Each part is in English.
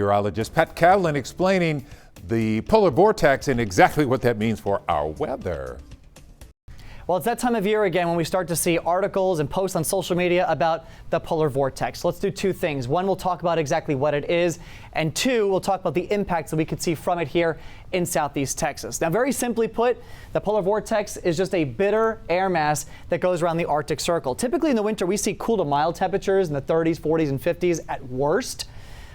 Meteorologist Pat Cavlin explaining the polar vortex and exactly what that means for our weather. Well, it's that time of year again when we start to see articles and posts on social media about the polar vortex. Let's do two things. One, we'll talk about exactly what it is, and two, we'll talk about the impacts that we could see from it here in southeast Texas. Now, very simply put, the polar vortex is just a bitter air mass that goes around the Arctic Circle. Typically in the winter, we see cool to mild temperatures in the 30s, 40s, and 50s at worst.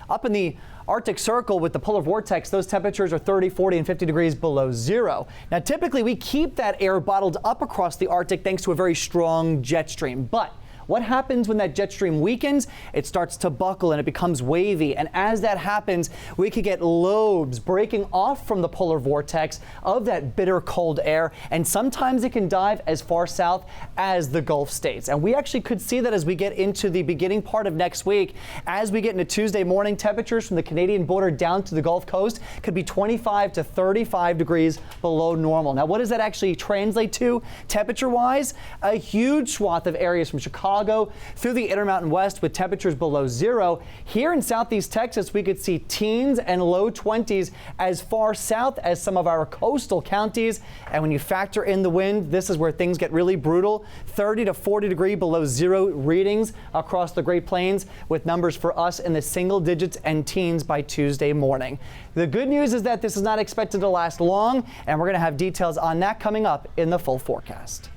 Up in the Arctic Circle with the polar vortex, those temperatures are 30, 40, and 50 degrees below zero. Now, typically we keep that air bottled up across the Arctic thanks to a very strong jet stream. But what happens when that jet stream weakens? It starts to buckle and it becomes wavy. And as that happens, we could get lobes breaking off from the polar vortex of that bitter cold air. And sometimes it can dive as far south as the Gulf states. And we actually could see that as we get into the beginning part of next week. As we get into Tuesday morning, temperatures from the Canadian border down to the Gulf Coast could be 25 to 35 degrees below normal. Now, what does that actually translate to temperature-wise? A huge swath of areas from Chicago through the Intermountain West with temperatures below zero. Here in southeast Texas, we could see teens and low 20s as far south as some of our coastal counties. And when you factor in the wind, this is where things get really brutal. 30 to 40 degree below zero readings across the Great Plains, with numbers for us in the single digits and teens by Tuesday morning. The good news is that this is not expected to last long, and we're going to have details on that coming up in the full forecast.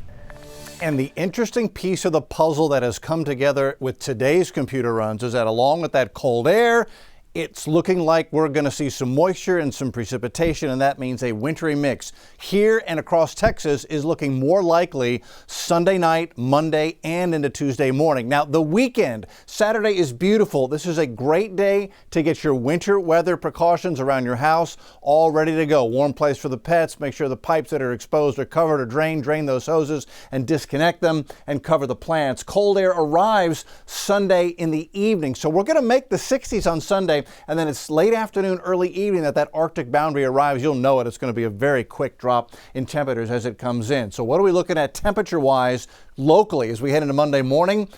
And the interesting piece of the puzzle that has come together with today's computer runs is that along with that cold air, it's looking like we're going to see some moisture and some precipitation, and that means a wintry mix. Here and across Texas is looking more likely Sunday night, Monday, and into Tuesday morning. Now, the weekend, Saturday is beautiful. This is a great day to get your winter weather precautions around your house all ready to go. Warm place for the pets. Make sure the pipes that are exposed are covered or drained. Drain those hoses and disconnect them and cover the plants. Cold air arrives Sunday in the evening, so we're going to make the 60s on Sunday. And then it's late afternoon, early evening that Arctic boundary arrives. You'll know it. It's going to be a very quick drop in temperatures as it comes in. So what are we looking at temperature-wise locally as we head into Monday morning?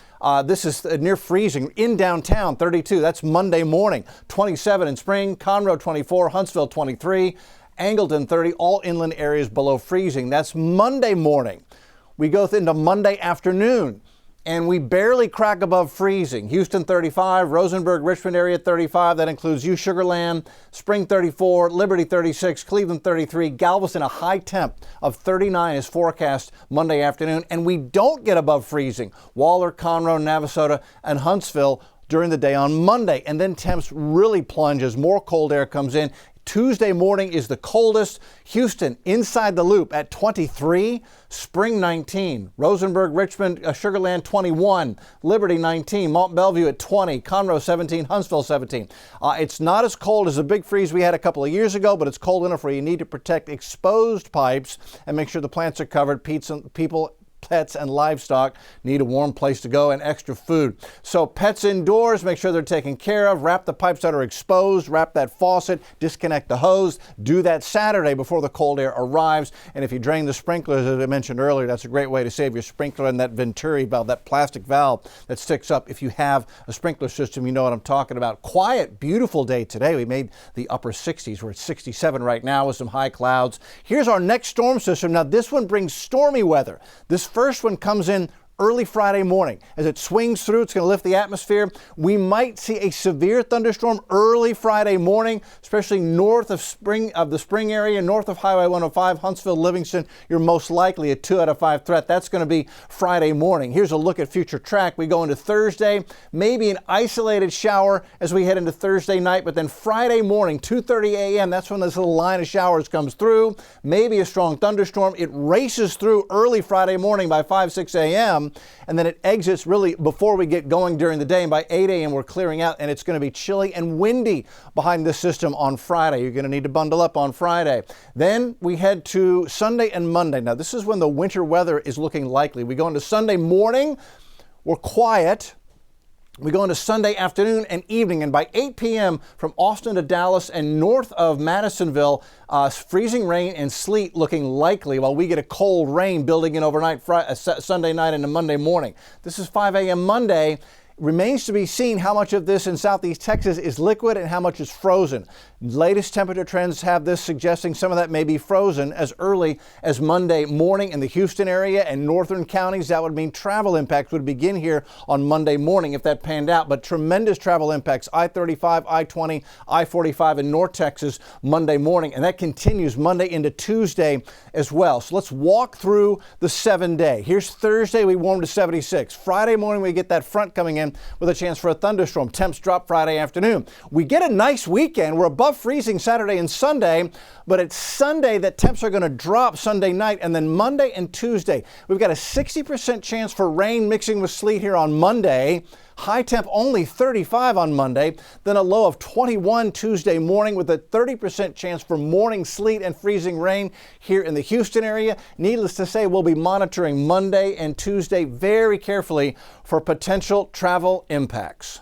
This is near freezing in downtown, 32. That's Monday morning. 27 in Spring, Conroe 24, Huntsville 23, Angleton 30, all inland areas below freezing. That's Monday morning. We go into Monday afternoon, and we barely crack above freezing. Houston 35, Rosenberg, Richmond area 35. That includes you, Sugar Land, Spring 34, Liberty 36, Cleveland 33, Galveston a high temp of 39 is forecast Monday afternoon. And we don't get above freezing. Waller, Conroe, Navasota, and Huntsville during the day on Monday. And then temps really plunge as more cold air comes in. Tuesday morning is the coldest. Houston inside the loop at 23, Spring 19, Rosenberg, Richmond, Sugar Land 21, Liberty 19, Mont Belvieu at 20, Conroe 17, Huntsville 17. It's not as cold as the big freeze we had a couple of years ago, but it's cold enough where you need to protect exposed pipes and make sure the plants are covered. People, pets, and livestock need a warm place to go and extra food. So pets indoors, make sure they're taken care of. Wrap the pipes that are exposed, wrap that faucet, disconnect the hose. Do that Saturday before the cold air arrives. And if you drain the sprinklers, as I mentioned earlier, that's a great way to save your sprinkler and that venturi valve, that plastic valve that sticks up. If you have a sprinkler system, you know what I'm talking about. Quiet, beautiful day today. We made the upper 60s. We're at 67 right now with some high clouds. Here's our next storm system. Now, this one brings stormy weather. This first one comes in early Friday morning. As it swings through, it's going to lift the atmosphere. We might see a severe thunderstorm early Friday morning, especially north of the Spring area, north of Highway 105, Huntsville, Livingston. You're most likely a 2 out of 5 threat. That's going to be Friday morning. Here's a look at future track. We go into Thursday, maybe an isolated shower as we head into Thursday night, but then Friday morning, 2:30 a.m., that's when this little line of showers comes through. Maybe a strong thunderstorm. It races through early Friday morning by 5, 6 a.m., and then it exits really before we get going during the day. And by 8 a.m. we're clearing out, and it's going to be chilly and windy behind this system on Friday. You're going to need to bundle up on Friday. Then we head to Sunday and Monday. Now, this is when the winter weather is looking likely. We go into Sunday morning, we're quiet. We go into Sunday afternoon and evening, and by 8 p.m. from Austin to Dallas and north of Madisonville, freezing rain and sleet looking likely while we get a cold rain building in overnight Sunday night into Monday morning. This is 5 a.m. Monday. Remains to be seen how much of this in southeast Texas is liquid and how much is frozen. Latest temperature trends have this suggesting some of that may be frozen as early as Monday morning in the Houston area and northern counties. That would mean travel impacts would begin here on Monday morning if that panned out. But tremendous travel impacts, I-35, I-20, I-45 in North Texas Monday morning. And that continues Monday into Tuesday as well. So let's walk through the 7-day. Here's Thursday, we warm to 76. Friday morning, we get that front coming in with a chance for a thunderstorm. Temps drop Friday afternoon. We get a nice weekend. We're above freezing Saturday and Sunday, but it's Sunday that temps are going to drop Sunday night, and then Monday and Tuesday. We've got a 60% chance for rain mixing with sleet here on Monday. High temp only 35 on Monday, then a low of 21 Tuesday morning with a 30% chance for morning sleet and freezing rain here in the Houston area. Needless to say, we'll be monitoring Monday and Tuesday very carefully for potential travel impacts.